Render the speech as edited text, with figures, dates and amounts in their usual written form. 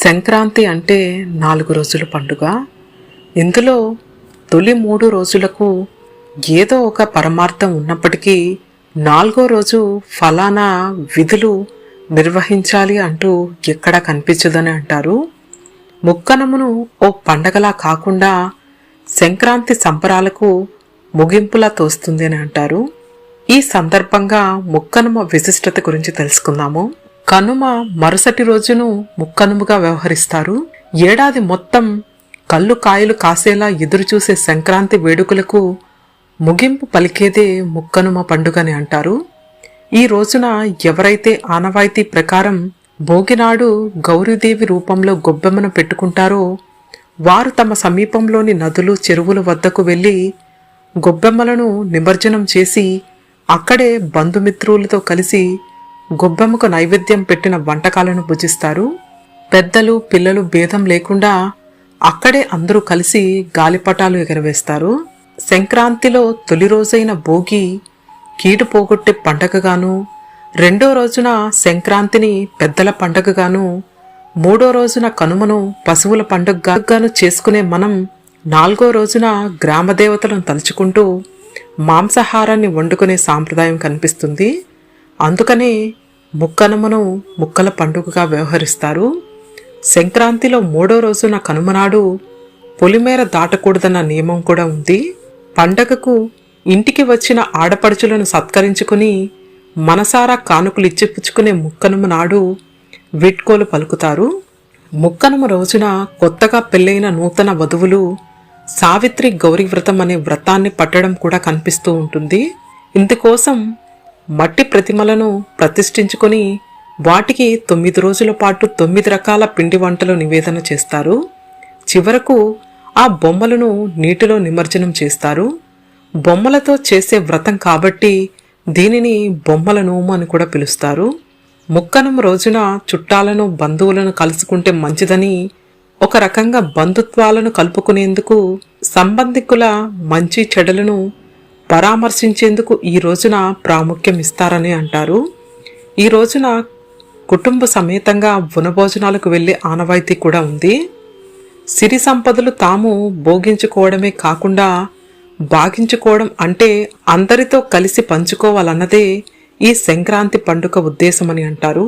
సంక్రాంతి అంటే 4 రోజుల పండుగ. ఇందులో తొలి 3 రోజులకు ఏదో ఒక పరమార్థం ఉన్నప్పటికీ 4వ రోజు ఫలానా విధులు నిర్వహించాలి అంటూ ఎక్కడా కనిపించదని అంటారు. ముక్కనుమను ఓ పండగలా కాకుండా సంక్రాంతి సంబరాలకు ముగింపులా తోస్తుంది అని అంటారు. ఈ సందర్భంగా ముక్కనుమ విశిష్టత గురించి తెలుసుకుందాము. కనుమ మరుసటి రోజును ముక్కనుమగా వ్యవహరిస్తారు. ఏడాది మొత్తం కళ్ళు కాయలు కాసేలా ఎదురుచూసే సంక్రాంతి వేడుకలకు ముగింపు పలికేదే ముక్కనుమ పండుగని అంటారు. ఈ రోజున ఎవరైతే ఆనవాయితీ ప్రకారం భోగినాడు గౌరీదేవి రూపంలో గొబ్బెమ్మను పెట్టుకుంటారో వారు తమ సమీపంలోని నదులు చెరువుల వద్దకు వెళ్ళి గొబ్బెమ్మలను నిమజ్జనం చేసి అక్కడే బంధుమిత్రులతో కలిసి గొబ్బెమ్మకు నైవేద్యం పెట్టిన వంటకాలను భుజిస్తారు. పెద్దలు పిల్లలు భేదం లేకుండా అక్కడే అందరూ కలిసి గాలిపటాలు ఎగరవేస్తారు. సంక్రాంతిలో తొలి రోజైన భోగి కీడు పోగొట్టే పండగగాను, 2వ రోజున సంక్రాంతిని పెద్దల పండగగాను, 3వ రోజున కనుమను పశువుల పండుగగాను చేసుకునే మనం 4వ రోజున గ్రామదేవతలను తలుచుకుంటూ మాంసాహారాన్ని వండుకునే సాంప్రదాయం కనిపిస్తుంది. అందుకనే ముక్కనుమను ముక్కల పండుగగా వ్యవహరిస్తారు. సంక్రాంతిలో 3వ రోజున కనుమనాడు పొలిమేర దాటకూడదన్న నియమం కూడా ఉంది. పండగకు ఇంటికి వచ్చిన ఆడపడుచులను సత్కరించుకుని మనసారా కానుకలు ఇచ్చిపుచ్చుకునే ముక్కనుమ నాడు వీడ్కోలు పలుకుతారు. ముక్కనుమ రోజున కొత్తగా పెళ్ళైన నూతన వధువులు సావిత్రి గౌరీ వ్రతం అనే వ్రతాన్ని పట్టడం కూడా కనిపిస్తూ ఉంటుంది. ఇందుకోసం మట్టి ప్రతిమలను ప్రతిష్ఠించుకొని వాటికి 9 రోజుల పాటు 9 రకాల పిండి వంటలు నివేదన చేస్తారు. చివరకు ఆ బొమ్మలను నీటిలో నిమజ్జనం చేస్తారు. బొమ్మలతో చేసే వ్రతం కాబట్టి దీనిని బొమ్మల నోము అని కూడా పిలుస్తారు. ముక్కనుమ రోజున చుట్టాలను బంధువులను కలుసుకుంటే మంచిదని, ఒక రకంగా బంధుత్వాలను కలుపుకునేందుకు సంబంధికుల మంచి చెడులను పరామర్శించేందుకు ఈ రోజున ప్రాముఖ్యం ఇస్తారని అంటారు. ఈ రోజున కుటుంబ సమేతంగా వనభోజనాలకు వెళ్లే ఆనవాయితీ కూడా ఉంది. సిరి సంపదలు తాము భోగించుకోవడమే కాకుండా భాగించుకోవడం అంటే అందరితో కలిసి పంచుకోవాలన్నదే ఈ సంక్రాంతి పండుగ ఉద్దేశమని అంటారు.